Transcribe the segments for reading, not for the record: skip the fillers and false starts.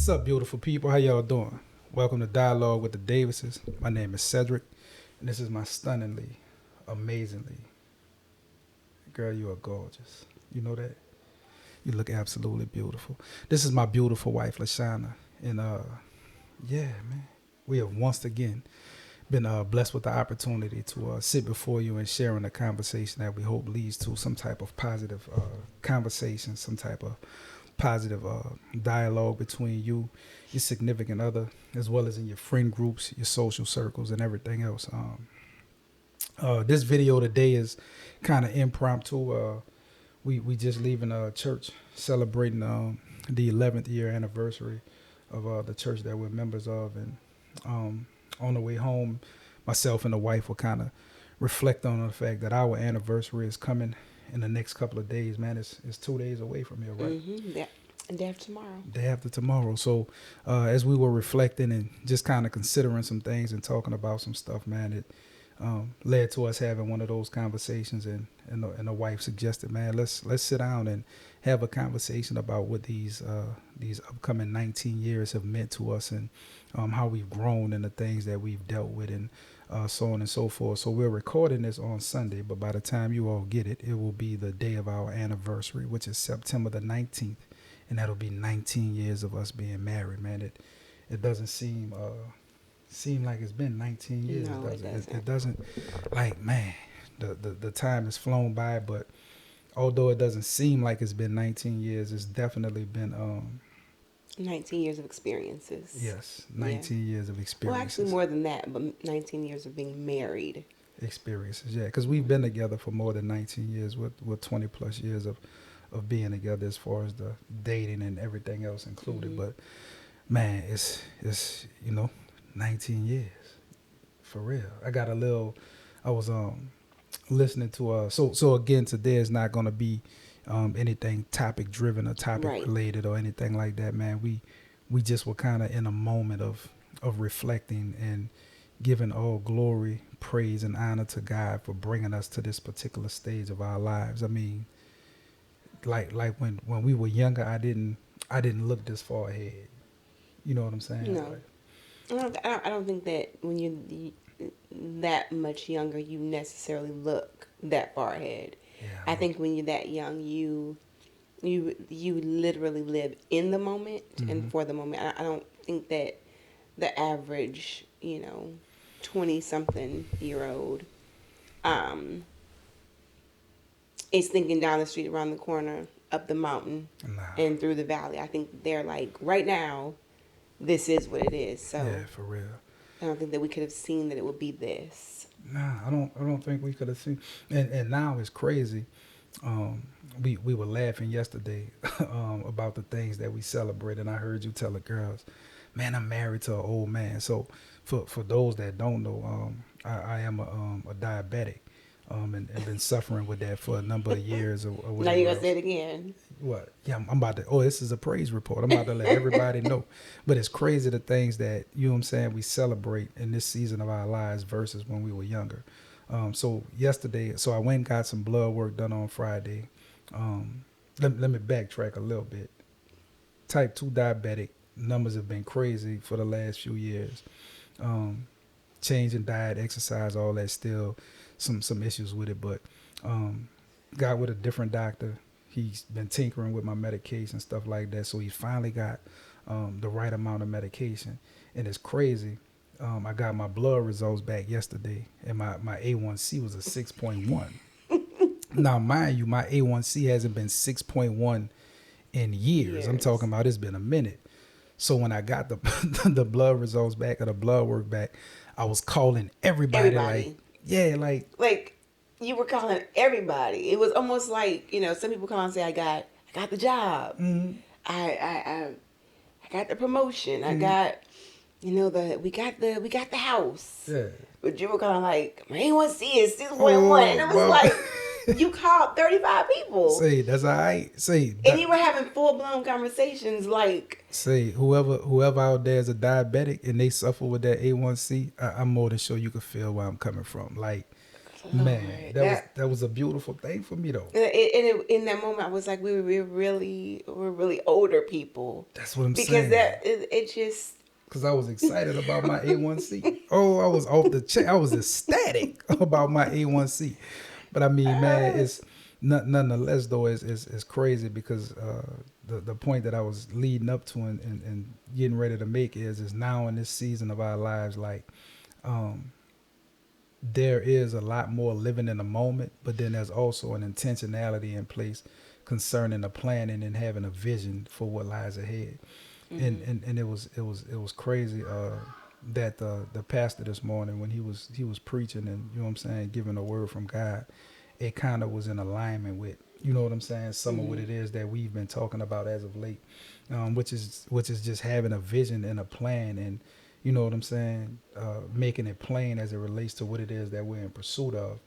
What's up, beautiful people? How y'all doing? Welcome to Dialogue with the Davises. My name is Cedric, and this is my stunningly, amazingly, girl, you are gorgeous. You know that? You look absolutely beautiful. This is my beautiful wife, Lashana. And, yeah, man, we have once again been blessed with the opportunity to sit before you and sharing a conversation that we hope leads to some type of positive conversation, some type of positive dialogue between you, your significant other, as well as in your friend groups, your social circles, and everything else. This video today is kind of impromptu. We just leaving church celebrating the 11th year anniversary of the church that we're members of, and on the way home, myself and the wife will kind of reflect on the fact that our anniversary is coming in the next couple of days. Man, it's 2 days away from here, right? Mm-hmm. Yeah. And day after tomorrow. Day after tomorrow. So as we were reflecting and just kind of considering some things and talking about some stuff, man, it led to us having one of those conversations, and the wife suggested, man, let's sit down and have a conversation about what these upcoming 19 years have meant to us, and how we've grown and the things that we've dealt with, and so on and so forth. So we're recording this on Sunday, but by the time you all get it, it will be the day of our anniversary, which is September the 19th, and that'll be 19 years of us being married, man. It doesn't seem like it's been 19 years. No, It doesn't. Like, man, the time has flown by, but although it doesn't seem like it's been 19 years, it's definitely been 19 years of experiences. yes, 19 years of experiences. Well, actually more than that, but 19 years of being married. Experiences, yeah, because we've been together for more than 19 years with 20 plus years of being together, as far as the dating and everything else included. Mm-hmm. But man, it's 19 years for real. I was listening to so again, today is not going to be anything topic driven or topic related or anything like that, man. We just were kind of in a moment of reflecting and giving all glory, praise, and honor to God for bringing us to this particular stage of our lives. I mean, like when we were younger, I didn't look this far ahead. You know what I'm saying? No. I don't think that when you're that much younger, you necessarily look that far ahead. Yeah, I think when you're that young, you literally live in the moment, mm-hmm. and for the moment. I don't think that the average, 20-something-year-old is thinking down the street, around the corner, up the mountain, and through the valley. I think they're like, right now, this is what it is. So yeah, for real. I don't think that we could have seen that it would be this. Nah, I don't think we could have seen. And now it's crazy. We were laughing yesterday about the things that we celebrate, and I heard you tell the girls, man, I'm married to an old man. So for those that don't know, I am a diabetic, and been suffering with that for a number of years. Or now you're gonna say it again. What? Yeah, I'm about to. Oh, this is a praise report. I'm about to let everybody know. But it's crazy the things that, you know what I'm saying, we celebrate in this season of our lives versus when we were younger. So yesterday, I went and got some blood work done on Friday. Let me backtrack a little bit. Type 2 diabetic, numbers have been crazy for the last few years. Changing diet, exercise, all that, still some issues with it. But got with a different doctor. He's been tinkering with my medication, stuff like that. So he finally got the right amount of medication. And it's crazy. I got my blood results back yesterday, and my A1C was a 6.1. Now, mind you, my A1C hasn't been 6.1 in years. I'm talking about it's been a minute. So when I got the blood results back, or the blood work back, I was calling everybody. Like you were calling everybody. It was almost like, some people call and say, I got the job. Mm-hmm. I got the promotion. Mm-hmm. I got, we got the house. Yeah. But you were calling like, my A1C is 6.1. And it was like, you called 35 people. Say, that's all right. Say, and you were having full-blown conversations like... Say, whoever out there is a diabetic and they suffer with that A1C, I'm more than sure you can feel where I'm coming from. Like Man, Lord, that was a beautiful thing for me though. in that moment, I was like, we're really older people, That's what I'm because saying. it just. Because I was excited about my A1C. Oh, I was off the chain. I was ecstatic about my A1C. But I mean, man, it's nonetheless though is crazy because the point that I was leading up to and getting ready to make is now in this season of our lives, like um, there is a lot more living in the moment, but then there's also an intentionality in place concerning the planning and having a vision for what lies ahead. And it was crazy that the pastor this morning, when he was preaching and, you know what I'm saying, giving a word from God, it kind of was in alignment with, you know what I'm saying, some of what it is that we've been talking about as of late, which is just having a vision and a plan, and you know what I'm saying, making it plain as it relates to what it is that we're in pursuit of,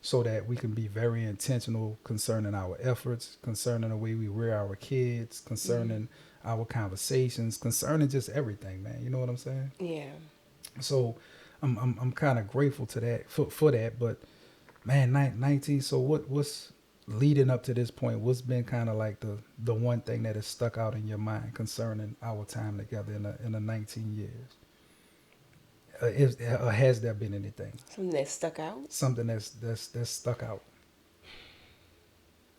so that we can be very intentional concerning our efforts, concerning the way we rear our kids, concerning our conversations, concerning just everything, man. You know what I'm saying? Yeah. So I'm kind of grateful to that for that. But man, 19. So what's leading up to this point? What's been kind of like the one thing that has stuck out in your mind concerning our time together in the 19 years? Has there been anything? Something that stuck out. Something that's stuck out.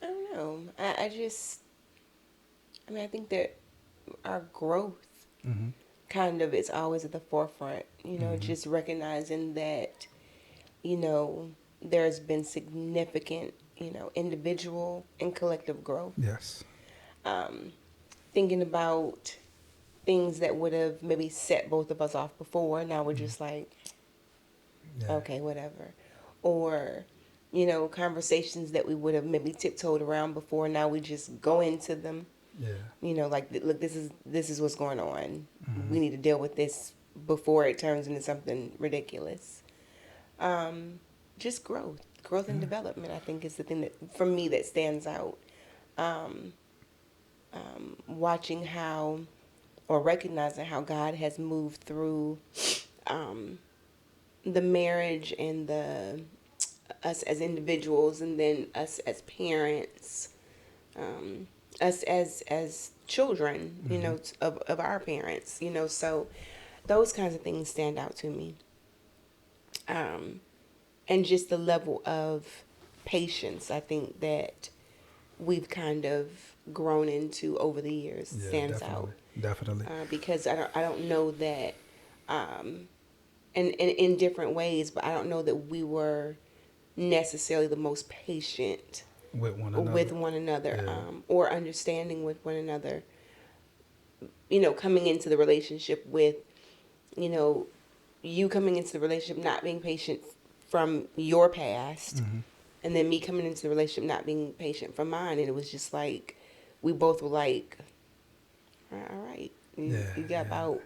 I don't know. I just. I mean, I think that our growth Mm-hmm. kind of is always at the forefront. Mm-hmm. Just recognizing that, there's been significant, individual and collective growth. Yes. Um, Thinking about things that would have maybe set both of us off before. Now we're just like, Yeah. okay, whatever. Or, conversations that we would have maybe tiptoed around before. Now we just go into them. Yeah. Like, look, this is what's going on. Mm-hmm. We need to deal with this before it turns into something ridiculous. Just growth and development. I think is the thing that for me that stands out. Um, Watching how, or recognizing how God has moved through um, the marriage and the us as individuals, and then us as parents, um, us as children, Mm-hmm. of our parents, so those kinds of things stand out to me. And just the level of patience, I think that we've kind of grown into over the years Yeah. stands out. Definitely. Definitely. Because I don't know that, and in different ways, but I don't know that we were necessarily the most patient With one with another. one another, Yeah. or understanding with one another. Coming into the relationship with, you know, you coming into the relationship not being patient from your past, Mm-hmm. and then me coming into the relationship not being patient from mine, and it was just like we both were like, all right, Yeah. you got Yeah. about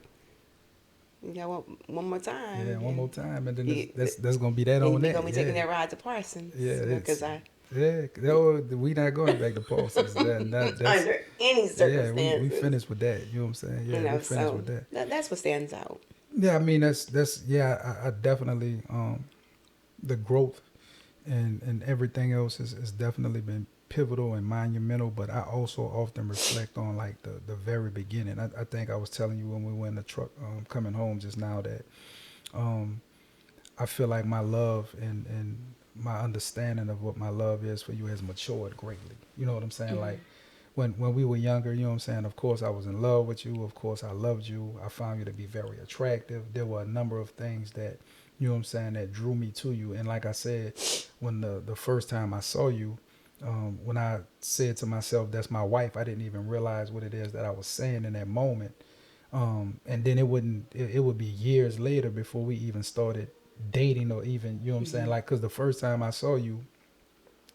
you got one more Yeah. time, One more time, and then you, that's gonna be that on and you're that. gonna be taking Yeah. that ride to Parsons, Yeah. because It's I yeah. No, we not going back to Paulson's. That's under any yeah. We circumstances, finished with that. You know what I'm saying? Yeah. We finished so with that. that's what stands out. Yeah. I mean that's yeah. I definitely the growth and everything else has definitely been pivotal and monumental, but I also often reflect on like the very beginning. I think I was telling you when we were in the truck coming home just now that um, I feel like my love and my understanding of what my love is for you has matured greatly. You know what I'm saying? Mm-hmm. Like when we were younger, you know what I'm saying? Of course I was in love with you. Of course I loved you. I found you to be very attractive. There were a number of things that, you know what I'm saying, that drew me to you. And like I said, when the first time I saw you, when I said to myself, that's my wife, I didn't even realize what it is that I was saying in that moment. And then it would be years later before we even started dating or even, you know what I'm saying? Mm-hmm. Like, cause the first time I saw you,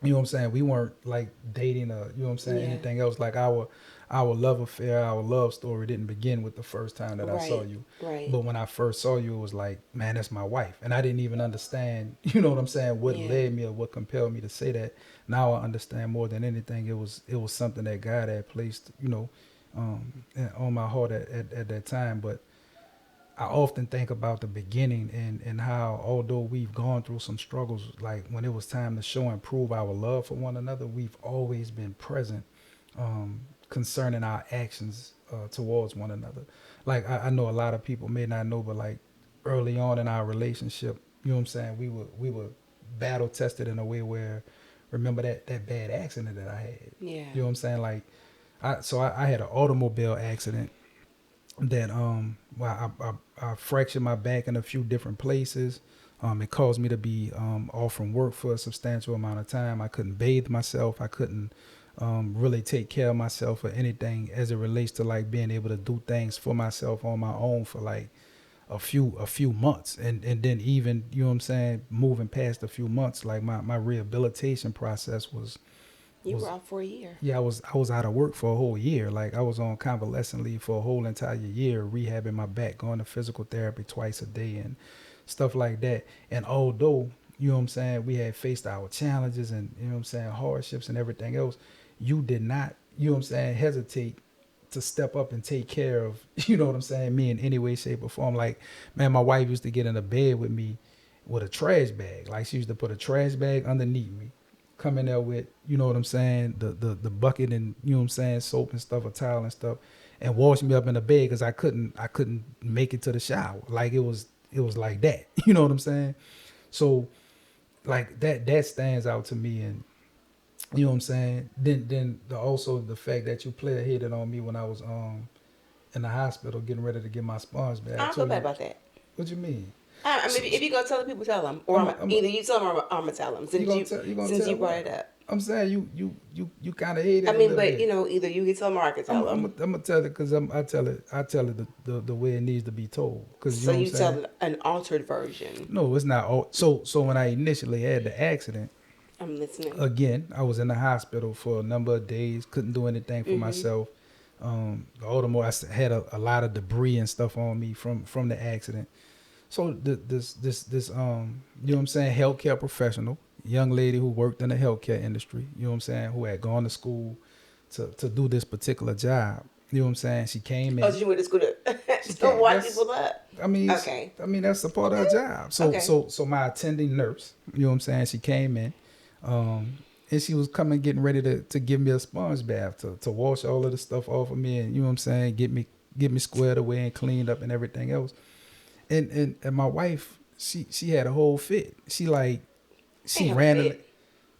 you know what I'm saying, we weren't like dating or, you know what I'm saying, Yeah. anything else. Like our love affair, our love story didn't begin with the first time that I saw Right. you. Right. But when I first saw you, it was like, man, that's my wife. And I didn't even understand, you know what I'm saying, what Yeah. led me or what compelled me to say that. Now I understand more than anything. It was something that God had placed, on my heart at that time. But I often think about the beginning and how, although we've gone through some struggles, like when it was time to show and prove our love for one another, we've always been present concerning our actions towards one another. Like I know a lot of people may not know, but like early on in our relationship, you know what I'm saying, we were battle tested in a way where, remember that bad accident that I had. Yeah. You know what I'm saying? Like I had an automobile accident that well I fractured my back in a few different places. It caused me to be off from work for a substantial amount of time. I couldn't bathe myself. I couldn't really take care of myself or anything as it relates to like being able to do things for myself on my own for like a few months. And then even, you know what I'm saying, moving past a few months, like my rehabilitation process was You were out for a year. yeah, I was out of work for a whole year. Like I was on convalescent leave for a whole entire year, rehabbing my back, going to physical therapy twice a day and stuff like that. And although, you know what I'm saying, we had faced our challenges and, you know what I'm saying, hardships and everything else, you did not, you know what I'm saying, hesitate to step up and take care of, you know what I'm saying, me in any way, shape, or form. Like, man, my wife used to get in the bed with me with a trash bag. Like she used to put a trash bag underneath me, come in there with, you know what I'm saying, the bucket and, you know what I'm saying, soap and stuff, a towel and stuff, and wash me up in the bed because I couldn't make it to the shower. Like it was like that. You know what I'm saying? So like that stands out to me. And you know what I'm saying? Then also the fact that you player hated on me when I was in the hospital getting ready to get my sponge I back. don't feel bad about that. What you mean? I mean, if you go tell the people, tell them, or either you tell them or I'm gonna tell them. Since you brought it up, I'm saying you kind of hate it. I mean, but bit. Either you can tell them or I can tell them. I'm gonna tell it because I tell it the way it needs to be told. Cause so you tell an altered version. No, it's not. So when I initially had the accident, I'm listening. Again, I was in the hospital for a number of days. Couldn't do anything for myself. The automobile, I had a lot of debris and stuff on me from the accident. So this you know what I'm saying, healthcare professional, young lady who worked in the healthcare industry, you know what I'm saying, who had gone to school to do this particular job. You know what I'm saying? She came in. Oh, she went to school to watch people up. I mean, okay. I mean that's a part of her job. So my attending nurse, you know what I'm saying, she came in, and she was getting ready to give me a sponge bath to wash all of the stuff off of me, and you know what I'm saying, get me squared away and cleaned up and everything else. And my wife, she had a whole fit. She ran.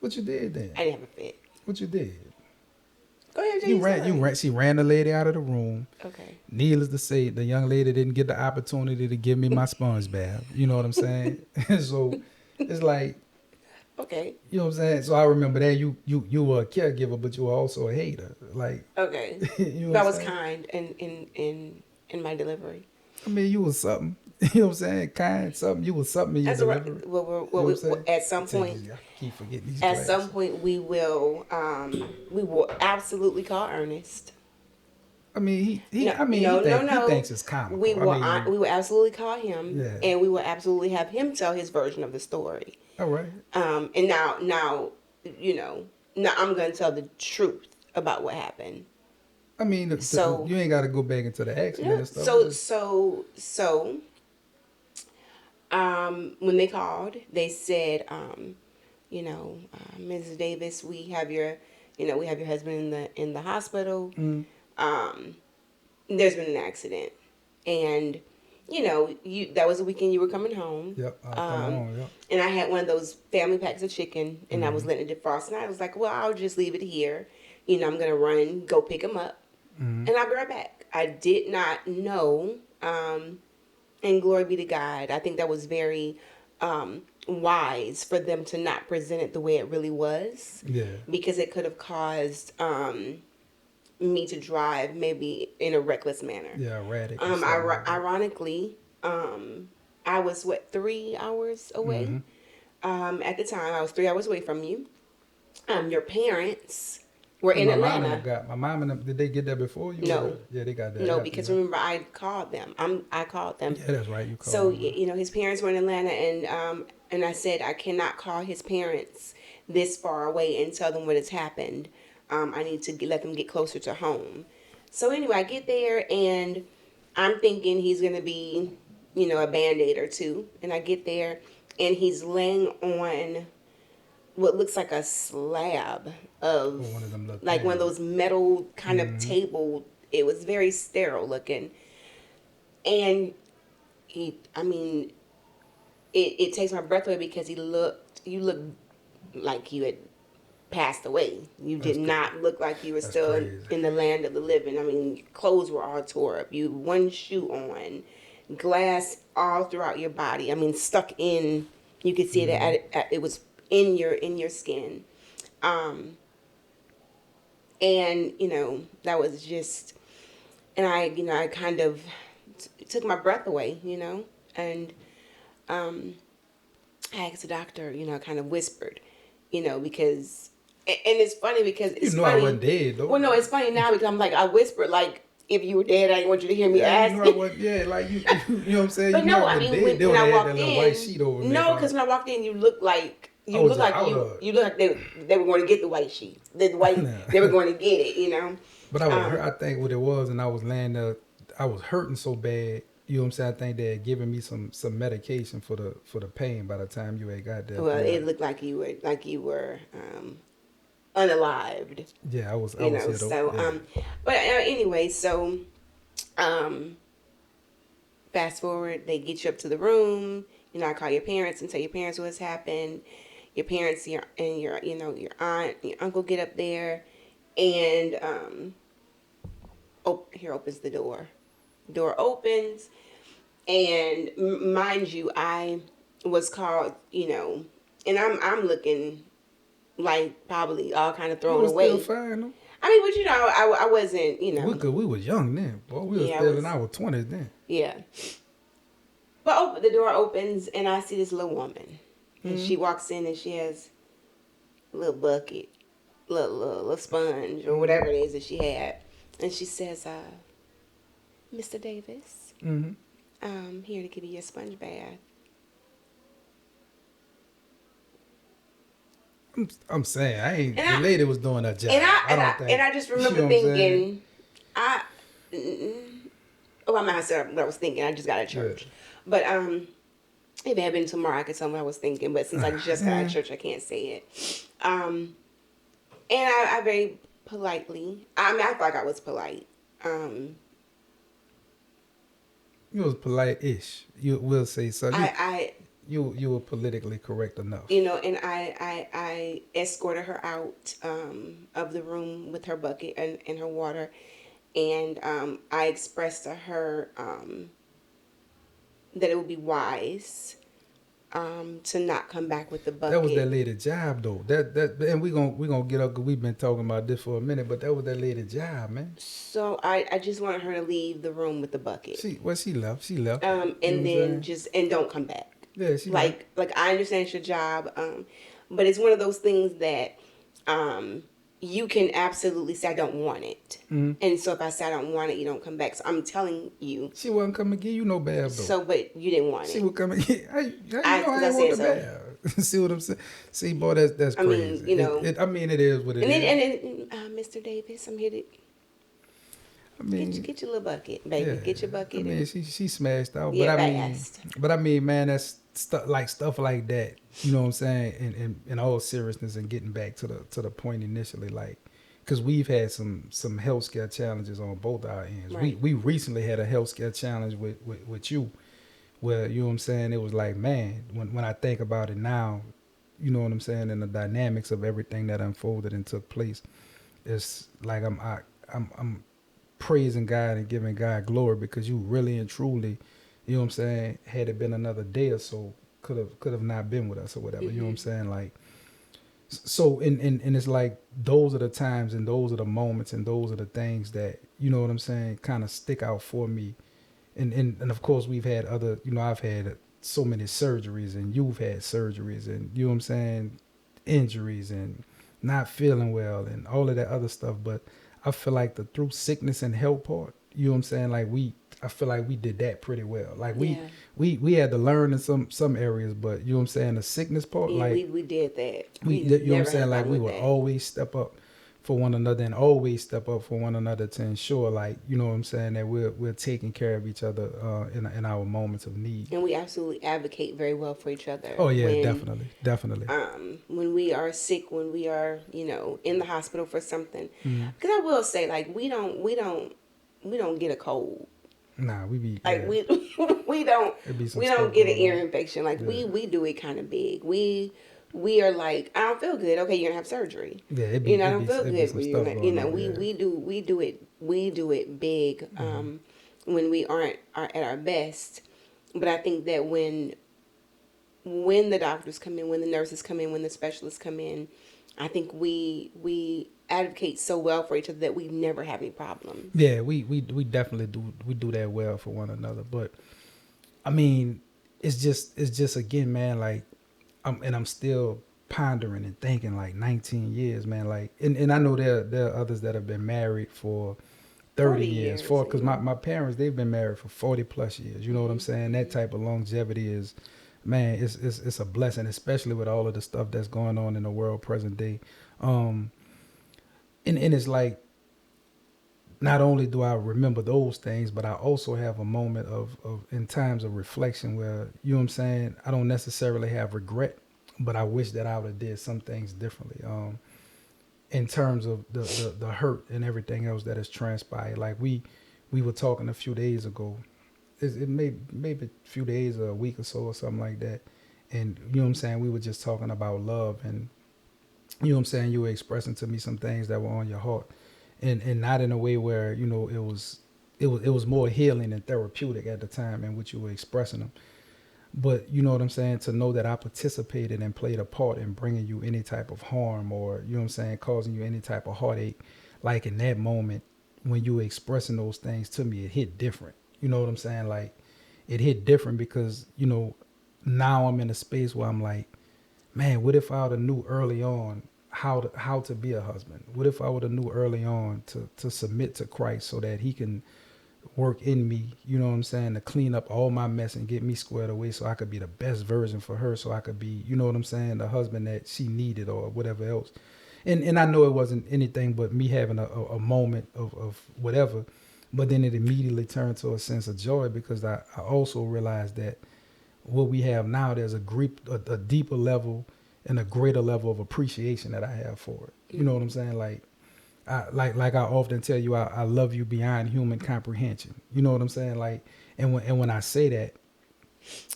What you did then? I didn't have a fit. What you did? Go ahead. She ran the lady out of the room. Okay. Needless to say, the young lady didn't get the opportunity to give me my sponge bath. You know what I'm saying? So it's like, okay. You know what I'm saying? So I remember that you were a caregiver, but you were also a hater. Like, okay. You know that was kind in my delivery. I mean, you was something. You know what I'm saying? Kind, something. You was something in your delivery. Right. Well, at some point, I keep forgetting these at classes. some point, we will absolutely call Ernest. I mean, he he thinks it's comical. We will absolutely call him, and we will absolutely have him tell his version of the story. All right. And now, I'm going to tell the truth about what happened. I mean, you ain't got to go back into the accident and stuff. So, when they called, they said, Mrs. Davis, we have your husband in the hospital. Mm. There's been an accident, and that was the weekend you were coming home. Yep. Home, yep. And I had one of those family packs of chicken, and I was letting it defrost, and I was like, well, I'll just leave it here. I'm gonna go pick him up. And I'll be right back. I did not know, and glory be to God, I think that was very wise for them to not present it the way it really was. Yeah. Because it could have caused me to drive maybe in a reckless manner. Yeah, erratic. Ironically, I was 3 hours away. At the time, I was 3 hours away from you. Your parents were in Atlanta. My mom and them, did they get there before you? No. Yeah, they got there. No, because remember, I called them. I called them. Yeah, that's right. You called so, them. His parents were in Atlanta, and I said, I cannot call his parents this far away and tell them what has happened. I need to let them get closer to home. So anyway, I get there, and I'm thinking he's going to be a Band-Aid or two. And I get there, and he's laying on what looks like a slab of, Or one of them little like one of things. those metal kind of table. It was very sterile looking. And I mean, it takes my breath away because you looked like you had passed away. You did not look like you were That's still crazy. in the land of the living. I mean, your clothes were all tore up. You had one shoe on, glass all throughout your body. I mean, stuck in. You could see it was in your skin, and that was just. And I kind of took my breath away, and I asked the doctor, kind of whispered, because, and it's funny because You it's know funny. I wasn't dead though. Well, no, it's funny now because I'm like, I whispered, like, if you were dead, I didn't want you to hear me Yeah, ask. you know I wasn't. Yeah, like you know what I'm saying. But You know no, I I wasn't mean, dead. They when would I have had walked that little in, white sheet over me. no, because when I walked in, you looked like you looked like they were going to get the white sheet. They were going to get it. But I was hurt. I think what it was, and I was laying there. I was hurting so bad. You know what I'm saying? I think they had given me some medication for the pain. By the time you had got there, Well, it looked like you were unalived. Yeah, I was here though. So Yeah. but anyway, so fast forward, they get you up to the room. I call your parents and tell your parents what's happened. Your parents, your your aunt, your uncle get up there, and here opens the door. Door opens, and mind you, I was called, and I'm looking like probably all kind of You thrown was away. still fine though. I mean, but I wasn't, We was young then, boy. We was still in our 20s then. Yeah. But the door opens, and I see this little woman, and she walks in, and she has a little bucket, little sponge or whatever it is that she had, and she says, "Mr. Davis, I'm here to give you a sponge bath." I'm saying the lady was doing her job. And I I just remember thinking, I'm not saying what I was thinking. I just got out of church, but if it had been tomorrow, I could tell what I was thinking. But since I just got out of church, I can't say it. And I very politely. I mean, I thought I was polite. You was polite-ish. You will say so. You were politically correct enough. And I escorted her out of the room with her bucket and her water, and I expressed to her that it would be wise to not come back with the bucket. That was that lady's job though. And we gonna get up because we've been talking about this for a minute, but that was that lady's job, man. So I just wanted her to leave the room with the bucket. She left. She left. And then and don't come back. Yeah, she like I understand it's your job, but it's one of those things that you can absolutely say I don't want it, and so if I say I don't want it, you don't come back. So I'm telling you, she wasn't coming to give you no bath though. So, but you didn't want it. She would come and get. I I want the so. bath. See what I'm saying? See, boy, that's crazy. I mean, it is what it is. And then, Mr. Davis, I'm here to. I mean, get your little bucket, baby. Yeah. Get your bucket. I mean, she smashed out, yeah, but I mean, man, that's stuff like that. You know what I'm saying? In all seriousness, and getting back to the point initially, like, because we've had some healthcare challenges on both our ends. Right. We recently had a healthcare challenge with you, where you know what I'm saying. It was like, man, when I think about it now, you know what I'm saying, and the dynamics of everything that unfolded and took place, it's like I'm praising God and giving God glory, because you really and truly, you know what I'm saying, had it been another day or so, could have not been with us or whatever. You know what I'm saying? Like, so and it's like those are the times and those are the moments and those are the things that, you know what I'm saying, kind of stick out for me. And of course we've had other, I've had so many surgeries, and you've had surgeries, and you know what I'm saying, injuries and not feeling well and all of that other stuff, but I feel like the through sickness and health part, you know what I'm saying, like I feel like we did that pretty well. Like we had to learn in some areas, but you know what I'm saying, the sickness part, like we did that. you know what I'm saying, like we would always step up for one another and always step up for one another to ensure, like, you know what I'm saying, that we're taking care of each other in our moments of need. And we absolutely advocate very well for each other Oh yeah, definitely, definitely. when we are sick, when we are, in the hospital for something. Because I will say, like, we don't get a cold. Nah, we be, Like, yeah, we don't it be some we don't stuff get an going ear on. infection. Like, Yeah, we do it kind of big. We are like, I don't feel good. Okay, you're gonna have surgery. yeah, it be I it don't be feel it be good. some stuff going on. We Yeah, do it big when we are at our best. But I think that when the doctors come in, when the nurses come in, when the specialists come in, I think we advocate so well for each other that we never have any problems. yeah, we definitely do that well for one another. But I mean, it's just again, man, like I'm still pondering and thinking, like 19 years, man, like, and I know there are others that have been married for 30 40 years, years, for because my parents, they've been married for 40 plus years. You know what I'm saying? That type of longevity is, man, it's a blessing, especially with all of the stuff that's going on in the world present day. Um, and it's like, not only do I remember those things, but I also have a moment of in times of reflection where, you know what I'm saying, I don't necessarily have regret, but I wish that I would have did some things differently. In terms of the hurt and everything else that has transpired. Like we were talking a few days ago. It may maybe a few days or a week or so or something like that. And you know what I'm saying, we were just talking about love, and you know what I'm saying, you were expressing to me some things that were on your heart. And not in a way where, you know, it was more healing and therapeutic at the time in which you were expressing them. But you know what I'm saying, to know that I participated and played a part in bringing you any type of harm, or you know what I'm saying, causing you any type of heartache, like in that moment when you were expressing those things to me, it hit different. You know what I'm saying? Like, it hit different because, you know, now I'm in a space where I'm like, man, what if I would have knew early on how to be a husband? What if I would have knew early on to submit to Christ so that he can work in me, you know what I'm saying, to clean up all my mess and get me squared away so I could be the best version for her, so I could be, you know what I'm saying, the husband that she needed or whatever else. And I know it wasn't anything but me having a moment of whatever, but then it immediately turned to a sense of joy because I also realized that what we have now, there's a deeper level and a greater level of appreciation that I have for it. You know what I'm saying? Like I often tell you, I love you beyond human comprehension. You know what I'm saying? Like, and when I say that,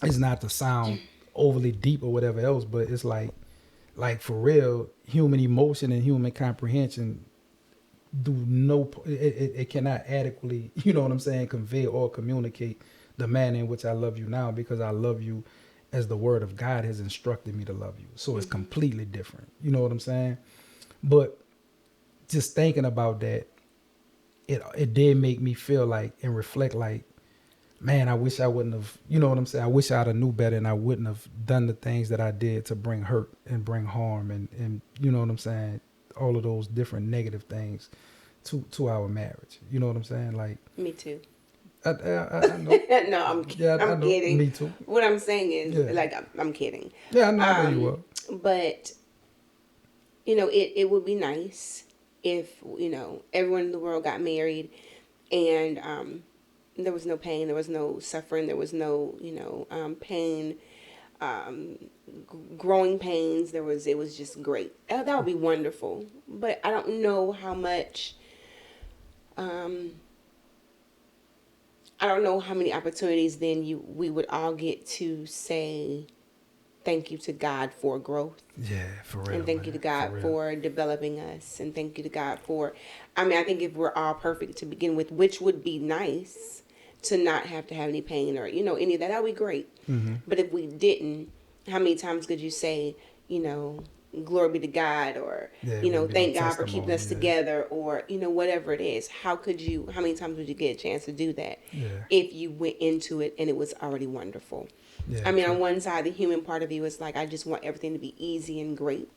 it's not to sound overly deep or whatever else, but it's like for real, human emotion and human comprehension do no, it cannot adequately, you know what I'm saying, convey or communicate the manner in which I love you now, because I love you as the word of God has instructed me to love you. So it's completely different. You know what I'm saying? But just thinking about that, it did make me feel like and reflect like, man, I wish I wouldn't have, you know what I'm saying? I wish I'd have knew better and I wouldn't have done the things that I did to bring hurt and bring harm and you know what I'm saying? All of those different negative things to our marriage. You know what I'm saying? Like, Me too. I know. No, Yeah, I I'm know. kidding. Me too. What I'm saying is, Yeah. like, I'm kidding. Yeah, I know you are. But it would be nice if everyone in the world got married, and there was no pain, there was no suffering, there was no pain, growing pains. It was just great. That would be wonderful. But I don't know how much. I don't know how many opportunities then we would all get to say thank you to God for growth. Yeah, for real. And thank man. you to God for developing us. And thank you to God for, I mean, I think if we're all perfect to begin with, which would be nice to not have to have any pain or, any of that, that would be great. Mm-hmm. But if we didn't, how many times could you say, glory be to God, or, Yeah, thank God for keeping testimony, us together, or, whatever it is. How many times would you get a chance to do that Yeah. if you went into it and it was already wonderful? Yeah, I mean, true. on one side, the human part of you is like, I just want everything to be easy and great.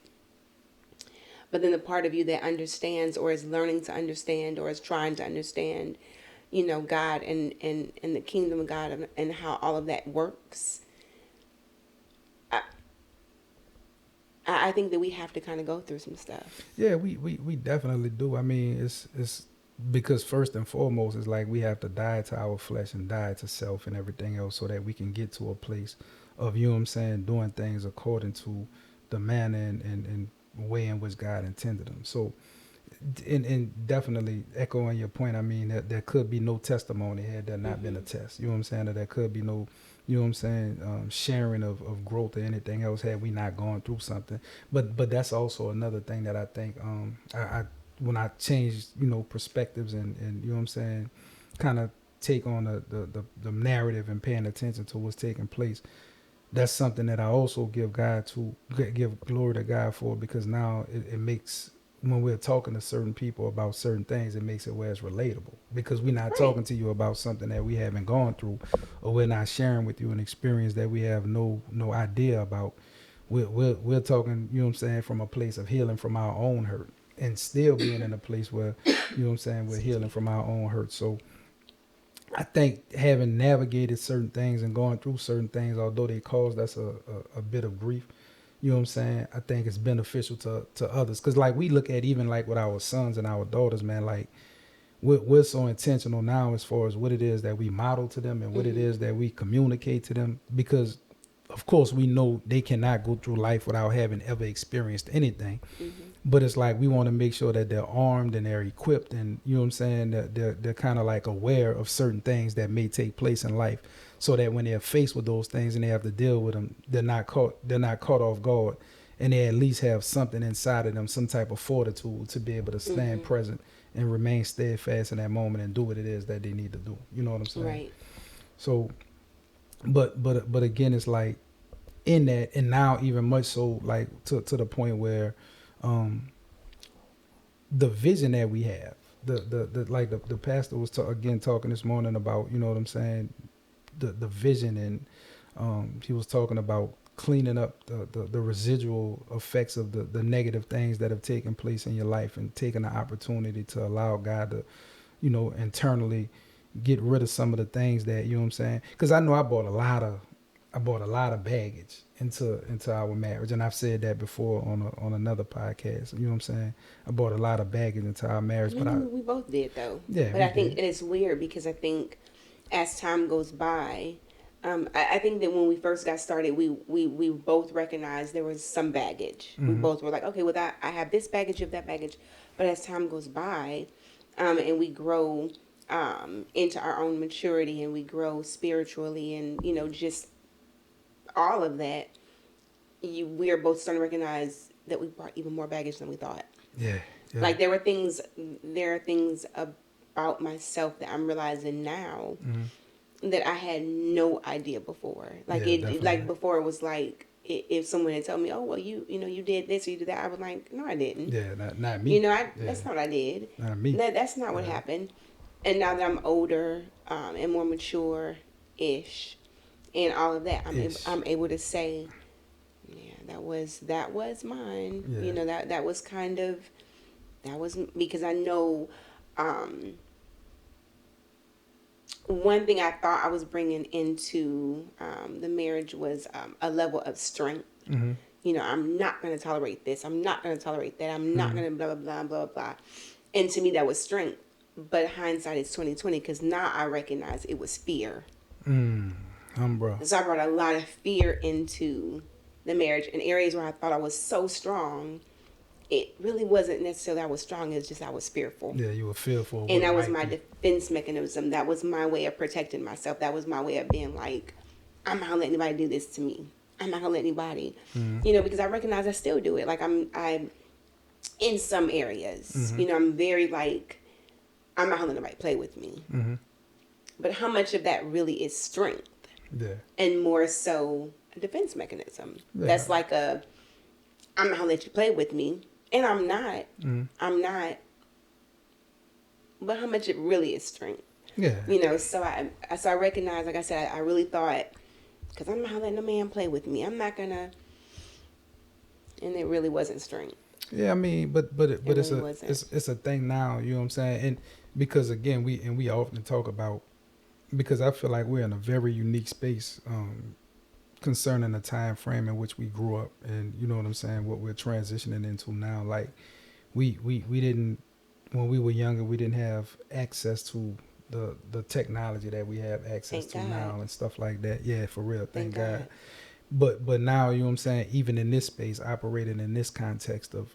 But then the part of you that understands or is learning to understand or is trying to understand, God and the kingdom of God and how all of that works. I think that we have to kind of go through some stuff. Yeah, we definitely do. I mean, it's because first and foremost, it's like we have to die to our flesh and die to self and everything else so that we can get to a place of, you know what I'm saying, doing things according to the manner and way in which God intended them. So, and definitely echoing your point, I mean, that there could be no testimony had there not been a test. You know what I'm saying? Or there could be no, you know what I'm saying, sharing of growth or anything else had we not gone through something. But that's also another thing that I think I when I changed, you know, perspectives and you know what I'm saying, kind of take on the narrative and paying attention to what's taking place. That's something that I also give glory to God for, because now it makes, when we're talking to certain people about certain things, it makes it where it's relatable, because we're not talking to you about something that we haven't gone through, or we're not sharing with you an experience that we have no idea about. We're talking, you know what I'm saying, from a place of healing from our own hurt, and still being in a place where, you know what I'm saying, we're healing from our own hurt. So I think having navigated certain things and going through certain things, although they caused us a bit of grief, you know what I'm saying, I think it's beneficial to others. Because like we look at even like with our sons and our daughters, man, like we're so intentional now as far as what it is that we model to them and what it is that we communicate to them. Because of course we know they cannot go through life without having ever experienced anything. But it's like we want to make sure that they're armed and they're equipped, and you know what I'm saying, that they're kind of like aware of certain things that may take place in life, so that when they're faced with those things and they have to deal with them, they're not caught off guard, and they at least have something inside of them, some type of fortitude to be able to stand present and remain steadfast in that moment and do what it is that they need to do. You know what I'm saying? Right. So, but again, it's like in that, and now even much so, like to the point where the vision that we have, the pastor was talking this morning about, you know what I'm saying, the vision, and he was talking about cleaning up the residual effects of the negative things that have taken place in your life, and taking the opportunity to allow God to, you know, internally get rid of some of the things that, you know what I'm saying, because I know I brought a lot of baggage into our marriage, and I've said that before on another podcast. You know what I'm saying? I brought a lot of baggage into our marriage, but we both did though. Yeah, but I think it's weird because I think as time goes by, I think that when we first got started, we both recognized there was some baggage. We both were like, okay, well, I have this baggage, you have that baggage. But as time goes by, and we grow into our own maturity, and we grow spiritually, and you know, just all of that, we are both starting to recognize that we brought even more baggage than we thought. Yeah. Like there are things about myself that I'm realizing now that I had no idea before. Like like before it was like, if someone had told me, oh, well, you know, you did this or you did that, I was like, no, I didn't. Yeah, not me. You know, that's not what I did. Not me. That's not what happened. And now that I'm older and more mature-ish and all of that, I'm able to say, yeah, that was mine. Yeah. You know, that was kind of, that was, because I know one thing I thought I was bringing into the marriage was a level of strength. You know, I'm not going to tolerate this. I'm not going to tolerate that. I'm not going to blah, blah, blah, blah, blah. And to me, that was strength. But hindsight is 20/20, because now I recognize it was fear. Bro. So I brought a lot of fear into the marriage in areas where I thought I was so strong. It really wasn't necessarily I was strong. It's just I was fearful. Yeah, you were fearful. And that was my defense mechanism. That was my way of protecting myself. That was my way of being like, I'm not going to let anybody do this to me. I'm not going to let anybody, you know, because I recognize I still do it. Like I'm in some areas, you know, I'm very like, I'm not going to let nobody play with me. But how much of that really is strength? Yeah. And more so a defense mechanism. Yeah. That's like I'm not going to let you play with me. And I'm not. I'm not. But how much it really is strength. Yeah. You know, so I recognize, like I said, I really thought, because I'm not letting no man play with me. I'm not going to. And it really wasn't strength. Yeah, I mean, but it's a thing now, you know what I'm saying? And because again, we often talk about, because I feel like we're in a very unique space concerning the time frame in which we grew up, and you know what I'm saying, what we're transitioning into now. Like we didn't, when we were younger, we didn't have access to the technology that we have access Thank to God. now and stuff like that. Yeah, for real. Thank God. God. But now, you know what I'm saying, even in this space, operating in this context of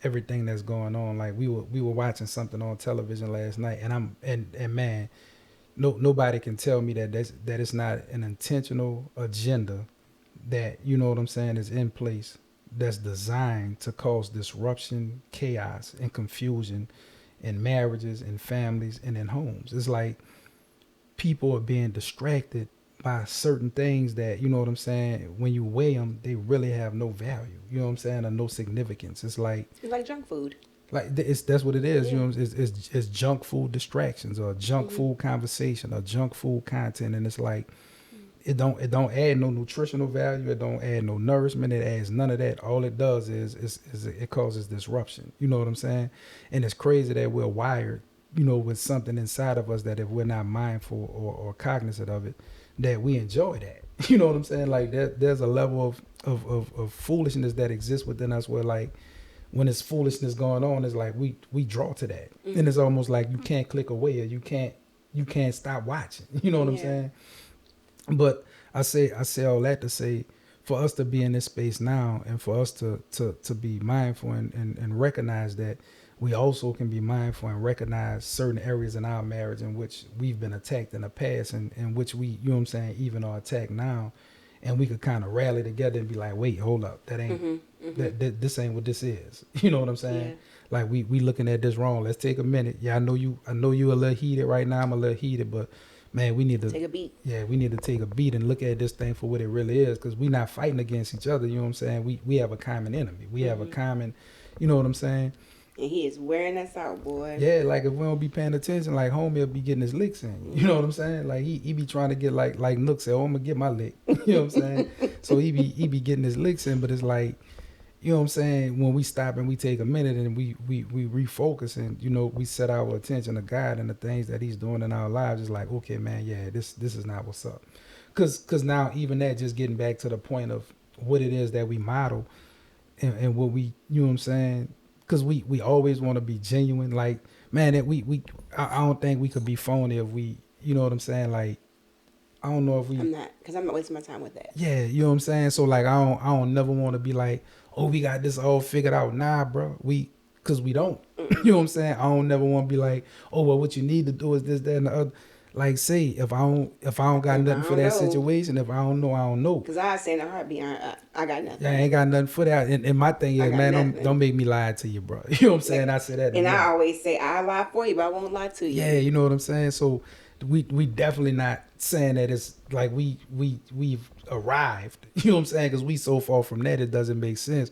everything that's going on, like we were watching something on television last night, and and man, nobody can tell me that it's not an intentional agenda that, you know what I'm saying, is in place, that's designed to cause disruption, chaos, and confusion in marriages, in families, and in homes. It's like people are being distracted by certain things that, you know what I'm saying, when you weigh them, they really have no value, you know what I'm saying, or no significance. It's like junk food. like it's that's what it is, you Yeah. know. It's junk food distractions, or junk food conversation, or junk food content, and it's like it don't add no nutritional value. It don't add no nourishment. It adds none of that. All it does is it causes disruption. You know what I'm saying? And it's crazy that we're wired, you know, with something inside of us that if we're not mindful or cognizant of it, that we enjoy that. You know what I'm saying? Like there's a level of foolishness that exists within us where, like, when it's foolishness going on, it's like we draw to that, and it's almost like you can't click away, or you can't stop watching. You know what I'm Yeah. saying? But I say all that to say, for us to be in this space now, and for us to be mindful and recognize that we also can be mindful and recognize certain areas in our marriage in which we've been attacked in the past, and in which we, you know what I'm saying, even are attacked now, and we could kind of rally together and be like, wait, hold up, that ain't that this ain't what this is. You know what I'm saying? Yeah. Like we looking at this wrong. Let's take a minute. Yeah, I know you a little heated right now. I'm a little heated, but man, we need to Take a beat. yeah, we need to take a beat and look at this thing for what it really is, because we're not fighting against each other. You know what I'm saying? We have a common enemy. We have a common, you know what I'm saying? And he is wearing us out, boy. Yeah, like if we don't be paying attention, like homie will be getting his licks in. You know what I'm saying? Like he be trying to get like Nook said, oh, I'm gonna get my lick. You know what I'm saying? So he be getting his licks in, but it's like, you know what I'm saying, when we stop and we take a minute and we refocus, and, you know, we set our attention to God and the things that he's doing in our lives, it's like, okay, man, yeah, this is not what's up. Cause now even that, just getting back to the point of what it is that we model, and what we, you know what I'm saying, because we always want to be genuine. Like, man, that I don't think we could be phony if we, you know what I'm saying, like, I don't know if we. I'm not, because I'm not wasting my time with that. Yeah, you know what I'm saying. So like, I don't never want to be like, oh, we got this all figured out. Nah, bro, because we don't. You know what I'm saying. I don't never want to be like, oh, well, what you need to do is this, that, and the other. Like, say if I don't got nothing for that situation, if I don't know, I don't know. Because I say in a heartbeat, I got nothing. Yeah, I ain't got nothing for that. And my thing is, man, don't make me lie to you, bro. You know what I'm saying? I say that. And I always say, I lie for you, but I won't lie to you. Yeah, you know what I'm saying? So we definitely not saying that it's like we've arrived. You know what I'm saying? Because we so far from that, it doesn't make sense.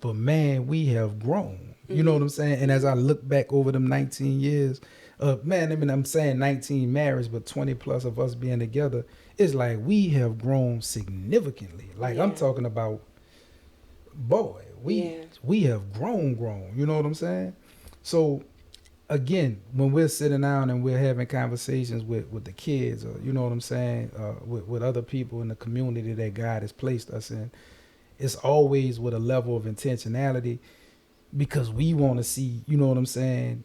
But man, we have grown. You know what I'm saying? And as I look back over them 19 years, man, I mean, I'm saying 19 marriage, but 20 plus of us being together, it's like we have grown significantly. Like, I'm talking about, boy, we have grown. You know what I'm saying? So again, when we're sitting down and we're having conversations with the kids, or, you know what I'm saying, with other people in the community that God has placed us in, it's always with a level of intentionality, because we want to see, you know what I'm saying,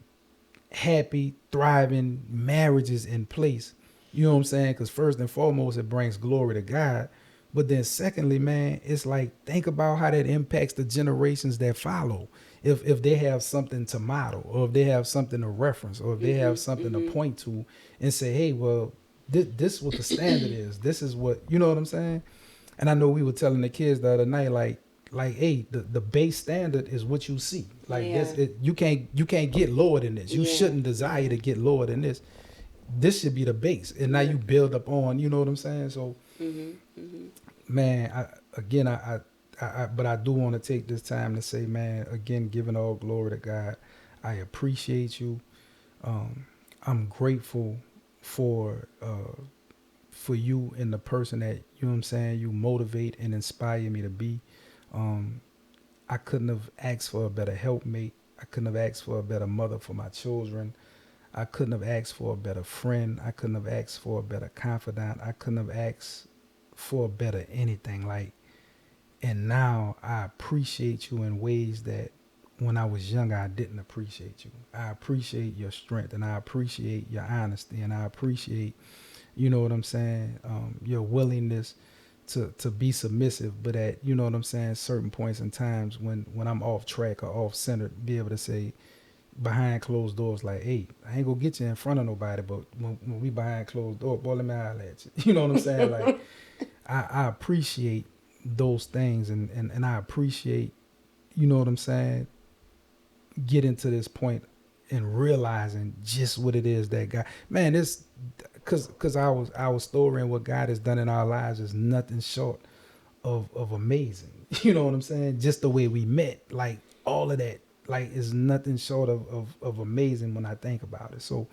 happy, thriving marriages in place. You know what I'm saying? Because first and foremost, it brings glory to God. But then secondly, man, it's like, think about how that impacts the generations that follow. If they have something to model, or if they have something to reference, or if they have something to point to and say, hey, well, this is what the standard is. This is what, you know what I'm saying? And I know we were telling the kids the other night, like, hey, the base standard is what you see. Like, you can't get lower than this. You shouldn't desire to get lower than this. This should be the base, and now you build up on, you know what I'm saying? So, man, but I do want to take this time to say, man, again, giving all glory to God, I appreciate you. I'm grateful for you and the person that, you know what I'm saying, you motivate and inspire me to be. I couldn't have asked for a better helpmate. I couldn't have asked for a better mother for my children. I couldn't have asked for a better friend. I couldn't have asked for a better confidant. I couldn't have asked for a better anything. Like, and now I appreciate you in ways that when I was younger, I didn't appreciate you. I appreciate your strength, and I appreciate your honesty, and I appreciate, you know what I'm saying, your willingness to be submissive, but at, you know what I'm saying, certain points in times when I'm off track or off center, be able to say behind closed doors, like, hey, I ain't gonna get you in front of nobody, but when we behind closed doors, boy, let me holler at you. You know what I'm saying? Like, I appreciate those things, and I appreciate, you know what I'm saying, getting to this point and realizing just what it is that God, man, this, cause our story and what God has done in our lives is nothing short of amazing. You know what I'm saying? Just the way we met, like all of that, like is nothing short of amazing when I think about it. So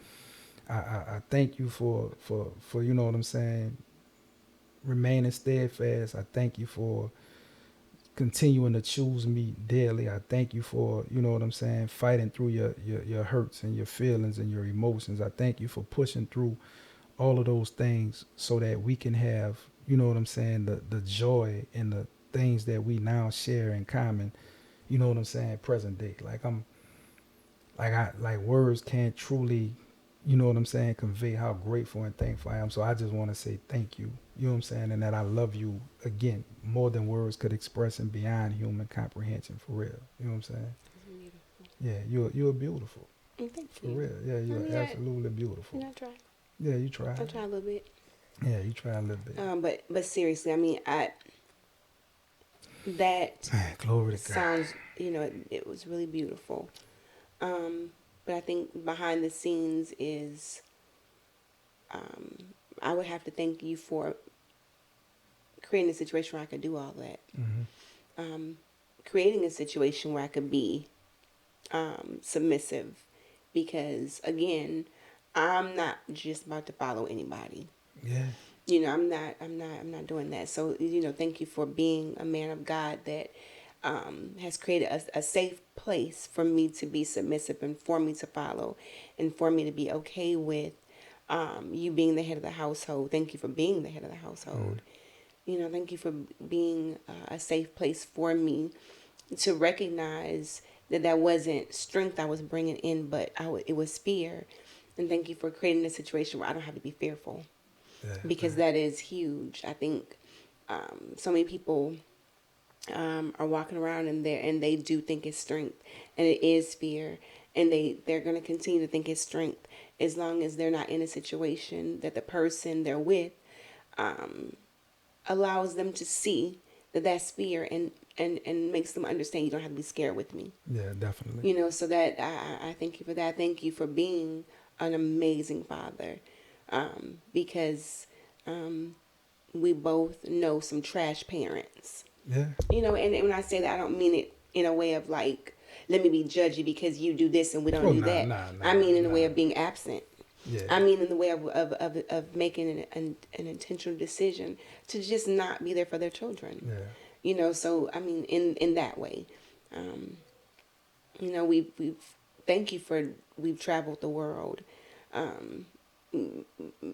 I thank you for you know what I'm saying, remaining steadfast. I thank you for continuing to choose me daily. I thank you for, you know what I'm saying, fighting through your hurts and your feelings and your emotions. I thank you for pushing through all of those things so that we can have, you know what I'm saying, the joy and the things that we now share in common, you know what I'm saying, present day. Like words can't truly, you know what I'm saying, convey how grateful and thankful I am. So I just want to say thank you. You know what I'm saying? And that I love you again more than words could express and beyond human comprehension, for real. You know what I'm saying? Yeah, you're beautiful. Thank you. For real. Yeah, you're absolutely beautiful. I try. Yeah, you try. I try a little bit. Yeah, you try a little bit. But seriously, I mean, that glory to God. sounds, you know, it was really beautiful. But I think behind the scenes is, I would have to thank you for creating a situation where I could do all that. Mm-hmm. Creating a situation where I could be submissive, because again, I'm not just about to follow anybody. Yeah. You know, I'm not doing that. So, you know, thank you for being a man of God that has created a safe place for me to be submissive and for me to follow and for me to be okay with you being the head of the household. Thank you for being the head of the household. You know, thank you for being a safe place for me to recognize that wasn't strength I was bringing in, but it was fear. And thank you for creating a situation where I don't have to be fearful. Yeah, because that is huge. I think so many people are walking around and they do think it's strength, and it is fear, and they're going to continue to think it's strength as long as they're not in a situation that the person they're with allows them to see that that's fear, and makes them understand you don't have to be scared with me. Yeah, definitely. You know, so that I thank you for that. Thank you for being an amazing father. Because we both know some trash parents. Yeah. You know, and when I say that, I don't mean it in a way of like, let me be judgy because you do this and we don't do that. I mean in the way of being absent. Yeah. I mean in the way of making an intentional decision to just not be there for their children. Yeah. You know, so I mean in that way. You know, we've thank you for we've traveled the world.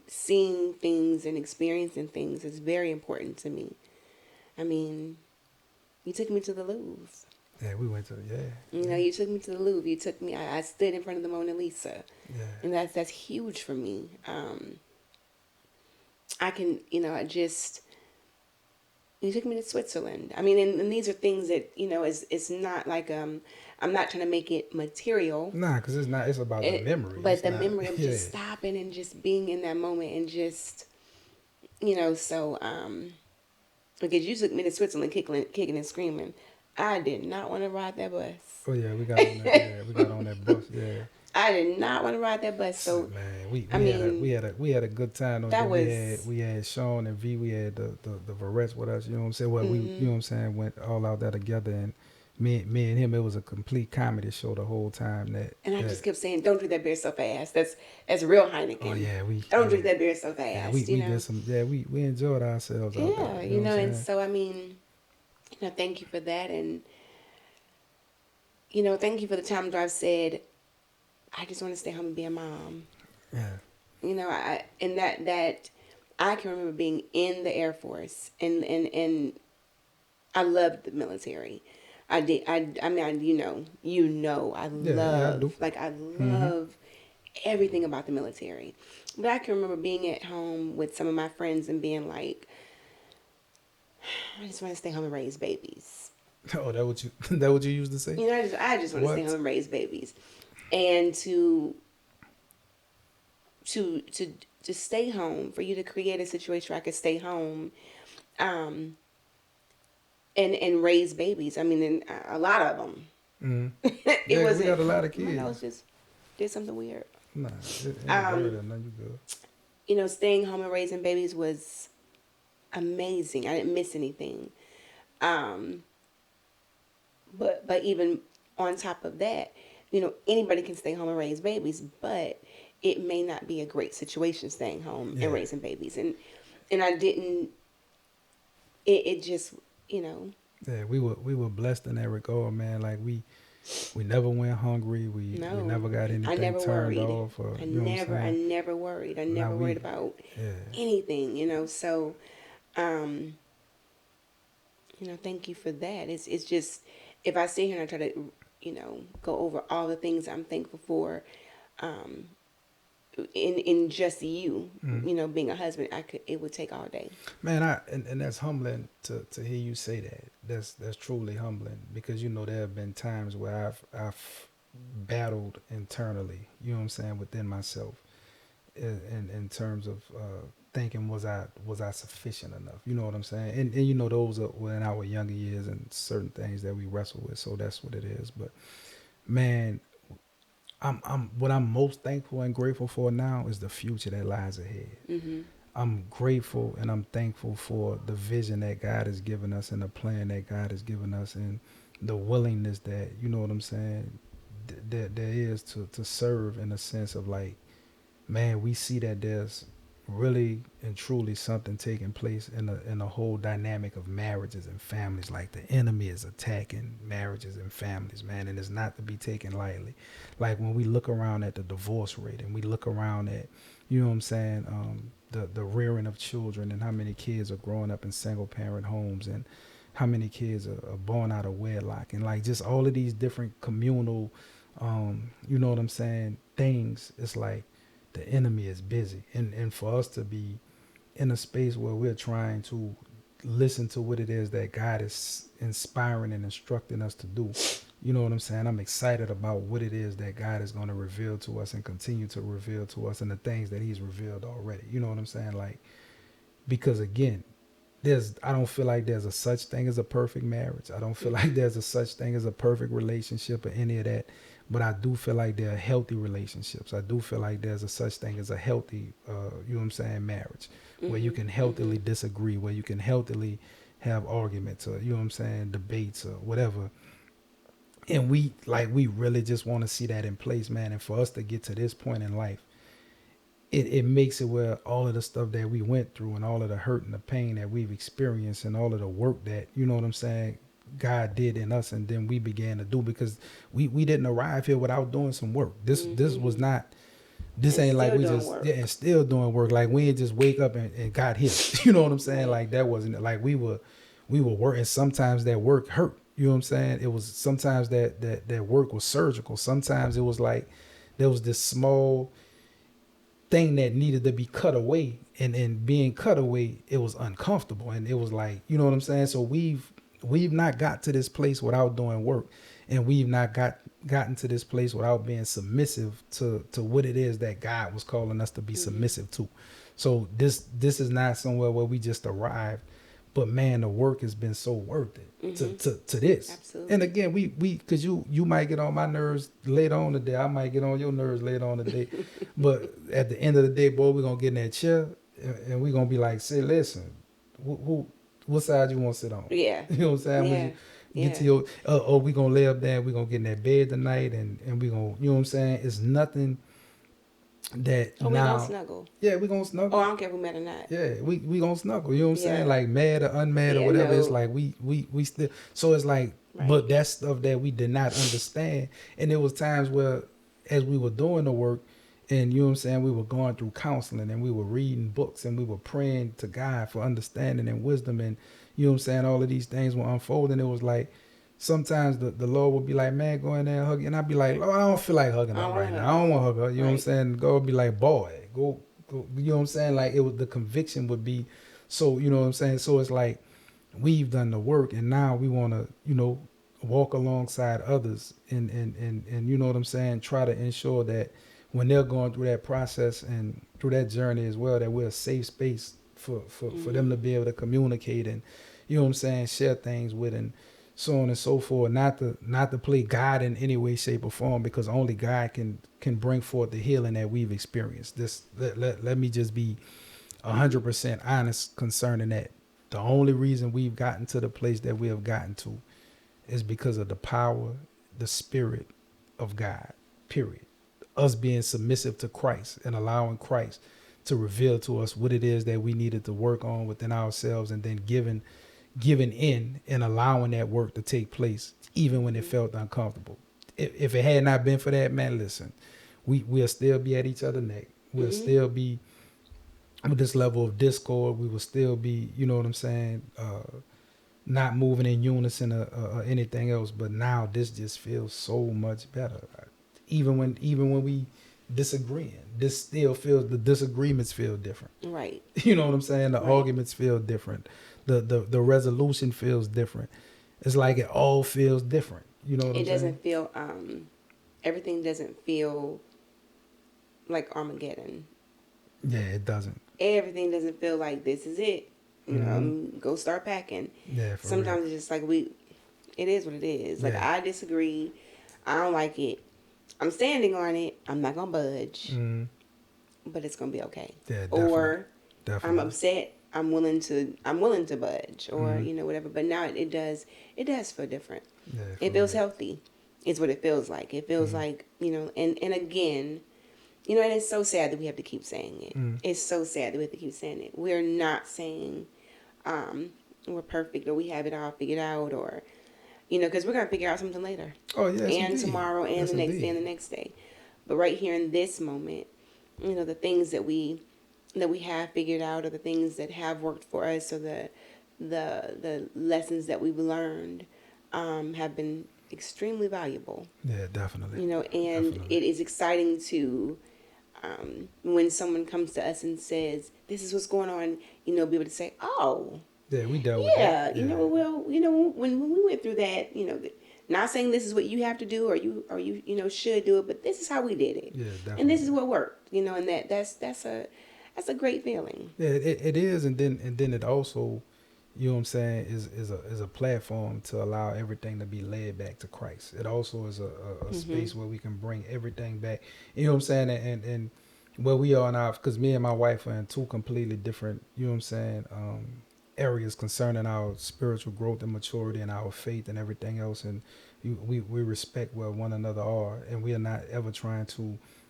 Seeing things and experiencing things is very important to me. I mean, you took me to the Louvre. Yeah, we went to You know, you took me to the Louvre. You took me. I stood in front of the Mona Lisa. Yeah. And that's huge for me. I can, you know, you took me to Switzerland. I mean, and these are things that, you know, it's not like I'm not trying to make it material. Nah, because it's not. It's about the memory. But the memory of just stopping and just being in that moment and just, you know, so because you took me to Switzerland kicking and screaming. I did not want to ride that bus. Oh yeah, we got on that. Yeah, we got on that bus. Yeah. I did not want to ride that bus. So man, we had a good time. We had Sean and V. We had the Varettes with us. You know what I'm saying? Well, we you know what I'm saying, went all out there together, and me and him, it was a complete comedy show the whole time. I just kept saying, "Don't drink that beer so fast." That's real Heineken. Oh yeah, don't drink that beer so fast. Yeah, we did some. Yeah, we enjoyed ourselves. Yeah, out there, you know, and so I mean, you know, thank you for that, and you know, thank you for the times where I've said, I just want to stay home and be a mom. Yeah. You know, I I can remember being in the Air Force, and I loved the military. I did. I mean, I Yeah, I do. I Mm-hmm. love everything about the military. But I can remember being at home with some of my friends and being like, I just want to stay home and raise babies. Oh, that what you used to say? I just want to stay home What? and raise babies, and to to stay home, for you to create a situation where I could stay home, um, and raise babies. I mean, and a lot of them. Mm-hmm. It Yeah, 'cause we wasn't. got a lot of My nose kids. just did something weird. Nah, it ain't Um, weird or nothing. You good? Staying home and raising babies was amazing. I didn't miss anything. Um, but even on top of that, anybody can stay home and raise babies, but it may not be a great situation staying home and Yeah. raising babies. And I didn't. It just you know Yeah, we were blessed in that regard, man. Like we never went hungry. We no. never got I anything never turned worried. off. Or I you know what I'm never I saying? never worried. I Now never worried about yeah, anything. So um thank you for that. It's just, if I sit here and I try to, go over all the things I'm thankful for, um, in just you, mm. being a husband, it would take all day. Man, and that's humbling to hear you say that. That's truly humbling because there have been times where I've battled internally. You know what I'm saying, within myself, in terms of thinking was I sufficient enough? You know what I'm saying? And those were in our younger years and certain things that we wrestle with. So that's what it is. But man, I'm what I'm most thankful and grateful for now is the future that lies ahead. Mm-hmm. I'm grateful and I'm thankful for the vision that God has given us and the plan that God has given us and the willingness that, you know what I'm saying, that there is to serve, in a sense of like, man, we see that there's really and truly something taking place in the whole dynamic of marriages and families. Like the enemy is attacking marriages and families, man, and it's not to be taken lightly. Like when we look around at the divorce rate and we look around at, you know what I'm saying, the rearing of children and how many kids are growing up in single parent homes and how many kids are born out of wedlock, and like just all of these different communal, you know what I'm saying, things. It's like the enemy is busy, and for us to be in a space where we're trying to listen to what it is that God is inspiring and instructing us to do. You know what I'm saying? I'm excited about what it is that God is going to reveal to us and continue to reveal to us, and the things that he's revealed already. You know what I'm saying? Like, because again, I don't feel like there's a such thing as a perfect marriage. I don't feel like there's a such thing as a perfect relationship or any of that. But I do feel like there are healthy relationships. I do feel like there's a such thing as a healthy, you know what I'm saying, marriage, where you can healthily disagree, where you can healthily have arguments or, you know what I'm saying, debates or whatever. And we really just want to see that in place, man. And for us to get to this point in life, it makes it where all of the stuff that we went through and all of the hurt and the pain that we've experienced and all of the work that, you know what I'm saying, God did in us and then we began to do, because we didn't arrive here without doing some work. This was not, this And ain't like still we doing just, work. yeah, and still doing work. Like we didn't just wake up and got here. You know what I'm saying? Like that wasn't like we were working. Sometimes that work hurt. You know what I'm saying? It was sometimes that work was surgical. Sometimes it was like there was this small thing that needed to be cut away, and being cut away, it was uncomfortable, and it was like, you know what I'm saying. So we've not got to this place without doing work, and we've not gotten to this place without being submissive to what it is that God was calling us to be submissive to. So this is not somewhere where we just arrived, but man, the work has been so worth it to this. Absolutely. And again, we because you might get on my nerves later on today. I might get on your nerves later on today. But at the end of the day, boy, we're gonna get in that chair and we're gonna be like, say, listen, what side you want to sit on? Yeah. You know what I'm saying? Yeah. When you get to your or we gonna lay up there, we're gonna get in that bed tonight and we gonna, you know what I'm saying? It's nothing that Oh, now. we gonna snuggle. Yeah, we gonna snuggle. Oh, I don't care if we met or not. Yeah, we gonna snuggle. You know what I'm saying? Yeah. Like mad or unmad or Yeah, whatever. no. It's like we still. So it's like, Right. but that's stuff that we did not understand. And there was times where, as we were doing the work, And you know what I'm saying, we were going through counseling and we were reading books and we were praying to God for understanding and wisdom, and you know what I'm saying, all of these things were unfolding. It was like sometimes the Lord would be like, man, go in there and hug you. And I'd be like, Lord, I don't feel like hugging her right now. I don't want to hug her. You know what I'm saying? God would be like, boy, go. You know what I'm saying? Like, it was, the conviction would be so, you know what I'm saying? So it's like we've done the work and now we want to, you know, walk alongside others and you know what I'm saying, try to ensure that when they're going through that process and through that journey as well, that we're a safe space for them to be able to communicate and, you know what I'm saying, share things with, and so on and so forth. Not to play God in any way, shape, or form, because only God can bring forth the healing that we've experienced. Let me just be 100% honest concerning that. The only reason we've gotten to the place that we have gotten to is because of the power, the spirit of God, period. Us being submissive to Christ and allowing Christ to reveal to us what it is that we needed to work on within ourselves, and then giving in and allowing that work to take place, even when it felt uncomfortable. If it had not been for that, man, listen, we'll still be at each other's neck. We'll still be with this level of discord. We will still be, you know what I'm saying, not moving in unison or anything else. But now this just feels so much better. Even when we disagreeing, this still feels, the disagreements feel different. Right. You know what I'm saying? The arguments feel different. The resolution feels different. It's like it all feels different. You know what I'm saying? It doesn't feel everything doesn't feel like Armageddon. Yeah, it doesn't. Everything doesn't feel like this is it. You know, go start packing. Yeah, sometimes real. it's just like it is what it is. Like, I disagree. I don't like it. I'm standing on it. I'm not gonna budge. But it's gonna be okay. Yeah, definitely. Or definitely. I'm upset. I'm willing to budge, or you know, whatever. But now it does feel different. Yeah, it feels healthy. Is what it feels like. It feels like, you know, and again, you know, and it's so sad that we have to keep saying it. It's so sad that we have to keep saying it. We're not saying we're perfect or we have it all figured out, or, you know, because we're going to figure out something later. Oh, yes, and indeed. Tomorrow and yes, the next indeed. day and the next day. But right here in this moment, you know, the things that we have figured out, or the things that have worked for us, or the lessons that we've learned have been extremely valuable. Yeah, definitely. You know, and definitely. It is exciting to when someone comes to us and says, "This is what's going on," you know, be able to say, "Oh, yeah, we dealt with that. Yeah, you know, well, you know, when we went through that, you know, not saying this is what you have to do or you know should do it, but this is how we did it. Yeah, definitely. And this is what worked. You know, and that's a great feeling. Yeah, it is, and then it also, you know what I'm saying, is a platform to allow everything to be led back to Christ. It also is a space where we can bring everything back. You know what I'm saying, and where we are now, because me and my wife are in two completely different, you know what I'm saying, areas concerning our spiritual growth and maturity and our faith and everything else, and we respect where one another are, and we are not ever trying to,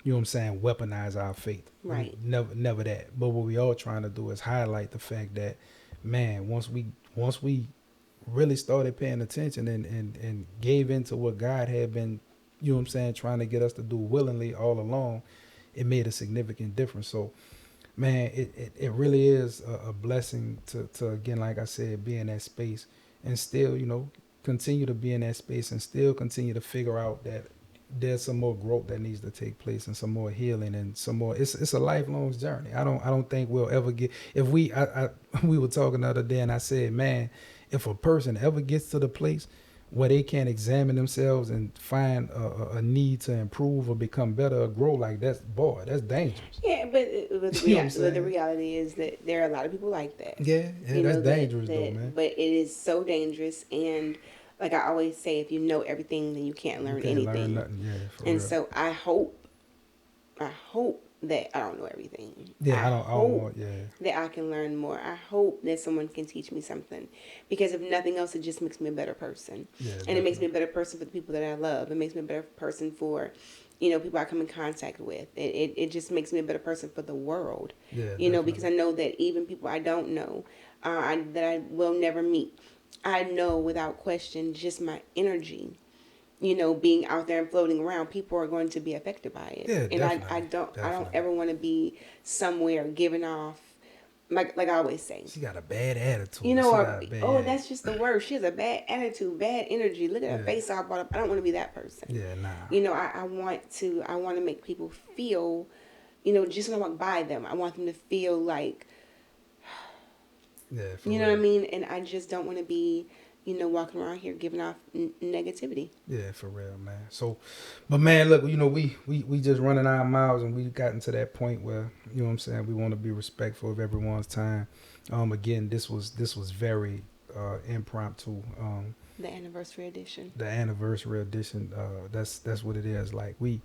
you know what I'm saying, weaponize our faith. Right. Never that. But what we are trying to do is highlight the fact that, man, once we really started paying attention and gave into what God had been, you know what I'm saying, trying to get us to do willingly all along, it made a significant difference. So, man, it really is a blessing to again, like I said, be in that space and still, you know, continue to be in that space and still continue to figure out that there's some more growth that needs to take place and some more healing and some more. It's a lifelong journey. I don't think we'll ever get. If we were talking the other day and I said, man, if a person ever gets to the place where they can examine themselves and find a need to improve or become better or grow, like that's dangerous. Yeah, but the reality is that there are a lot of people like that. Yeah, that's dangerous though, man. But it is so dangerous, and like I always say, if you know everything, then you can't learn anything. Learn nothing. Yeah, and real. So I hope that I don't know everything. Yeah, I don't that I can learn more. I hope that someone can teach me something, because if nothing else, it just makes me a better person. Yeah, and definitely. It makes me a better person for the people that I love. It makes me a better person for, you know, people I come in contact with. It just makes me a better person for the world. Yeah, you definitely. know, because I know that even people I don't know, that I will never meet, I know without question, just my energy, being out there and floating around, people are going to be affected by it. Yeah, And definitely. I don't ever want to be somewhere giving off, like I always say, She got a bad attitude. you know, She or got a bad. oh, that's just the word. She has a bad attitude, bad energy. Look at her Yeah. face all brought up. I don't want to be that person. Yeah, nah. I want to make people feel, just when I walk by them, I want them to feel like, Yeah, for you know real. what I mean? And I just don't want to be, walking around here giving off negativity. Yeah, for real, man. So, but man, look, we just running our mouths, and we gotten to that point where, you know what I'm saying, we want to be respectful of everyone's time. Again, this was very impromptu. The anniversary edition. The anniversary edition. That's what it is. Like, we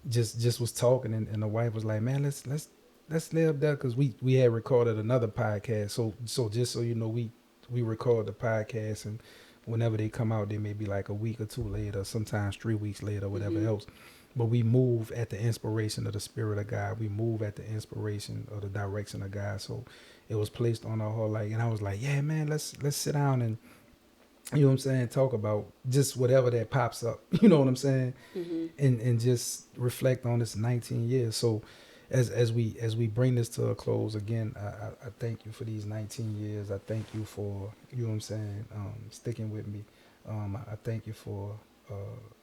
just was talking, and the wife was like, man, let's lay up there, because we had recorded another podcast. So just so you know, we record the podcast, and whenever they come out, they may be like a week or two later, sometimes 3 weeks later, whatever else. But we move at the inspiration of the Spirit of God. We move at the inspiration of the direction of God. So it was placed on our heart, and I was like, yeah, man, let's sit down and, you know what I'm saying, talk about just whatever that pops up, you know what I'm saying, and just reflect on this 19 years. So as we bring this to a close, again, I thank you for these 19 years. I thank you for, you know what I'm saying, sticking with me. I thank you for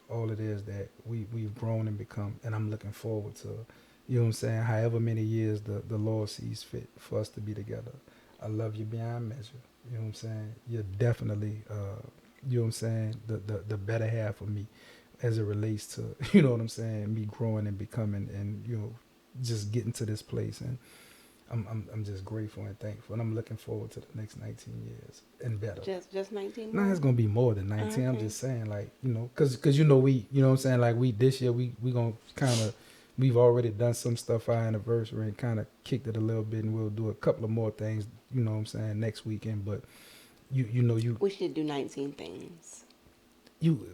all it is that we've grown and become, and I'm looking forward to, you know what I'm saying, however many years the Lord sees fit for us to be together. I love you beyond measure. You know what I'm saying? You're definitely, you know what I'm saying, the better half of me as it relates to, you know what I'm saying, me growing and becoming, and, just getting to this place. And I'm just grateful and thankful. And I'm looking forward to the next 19 years and better. Just 19 No, it's going to be more than 19. Okay. I'm just saying, like, because we, you know what I'm saying, like, this year we going to kind of, we've already done some stuff for our anniversary and kind of kicked it a little bit, and we'll do a couple of more things, you know what I'm saying, next weekend. But we should do 19 things.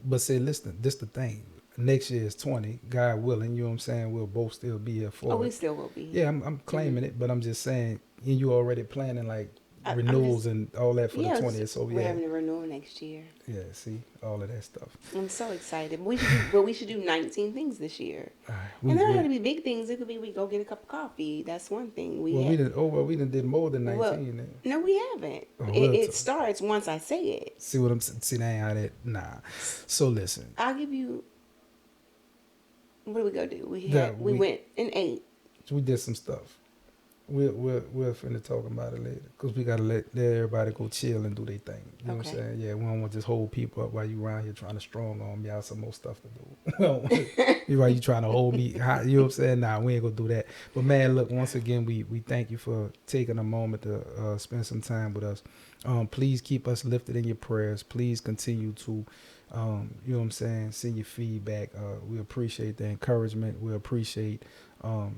But say, listen, this the thing. Next year is 20, God willing, you know what I'm saying, we'll both still be here for it. We still will be. Yeah, I'm claiming it, but I'm just saying, and you already planning like renewals and all that for the 20th. So we're having a renewal next year. Yeah, see, all of that stuff. I'm so excited. We should do 19 things this year. Right. And they don't have to be big things. It could be we go get a cup of coffee. That's one thing. We done did more than 19 then. No, we haven't. It starts once I say it. See what I'm see that how that nah. So listen. I'll give you. What do we go do? We went and ate. We did some stuff. We're finna talk about it later, because we gotta let everybody go chill and do their thing. You know what I'm saying? Yeah, we don't want to just hold people up while you around here trying to strong on me. I have some more stuff to do. While you trying to hold me high, you know what I'm saying? Nah, we ain't gonna do that. But man, look, once again, we thank you for taking a moment to spend some time with us. Please keep us lifted in your prayers. Please continue to, you know what I'm saying, send your feedback. We appreciate the encouragement. We appreciate the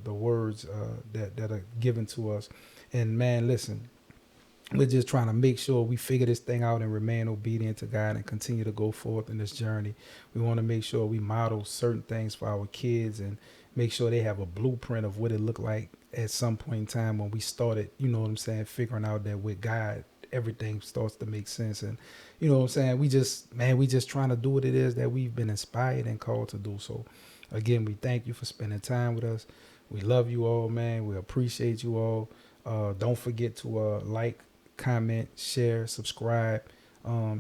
words that are given to us. And man, listen, we're just trying to make sure we figure this thing out and remain obedient to God and continue to go forth in this journey. We want to make sure we model certain things for our kids and make sure they have a blueprint of what it looked like at some point in time when we started, you know what I'm saying, figuring out that with God, everything starts to make sense. And you know what I'm saying, we just trying to do what it is that we've been inspired and called to do. So again, we thank you for spending time with us. We love you all, man. We appreciate you all. Don't forget to like, comment, share, subscribe,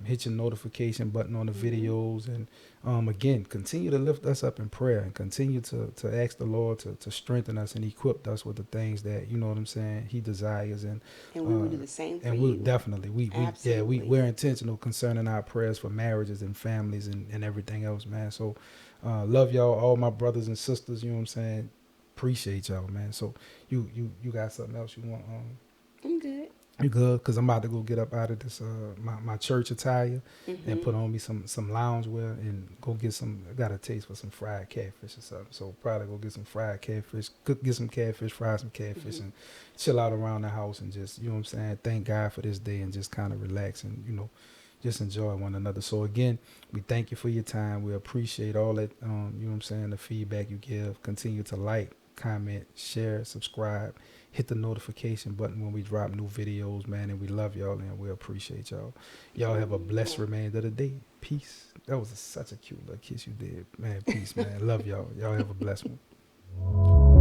hit your notification button on the videos. And again, continue to lift us up in prayer and continue to ask the Lord to strengthen us and equip us with the things that, you know what I'm saying, he desires. And we will do the same for you. And we'll definitely, we're intentional concerning our prayers for marriages and families and everything else, man. So love y'all, all my brothers and sisters, you know what I'm saying? Appreciate y'all, man. So you got something else you want? I'm good. You good? Because I'm about to go get up out of this my church attire and put on me some lounge wear and go get I got a taste for some fried catfish or something. So probably go get some fried catfish, get some catfish, fry some catfish, and chill out around the house and just, you know what I'm saying, thank God for this day and just kind of relax and, you know, just enjoy one another. So again, we thank you for your time. We appreciate all that, you know what I'm saying, the feedback you give. Continue to like, comment, share, subscribe, hit the notification button when we drop new videos, man. And we love y'all and we appreciate y'all. Y'all have a blessed remainder of the day. Peace. That was such a cute little kiss you did, man. Peace, man. Love y'all. Y'all have a blessed one.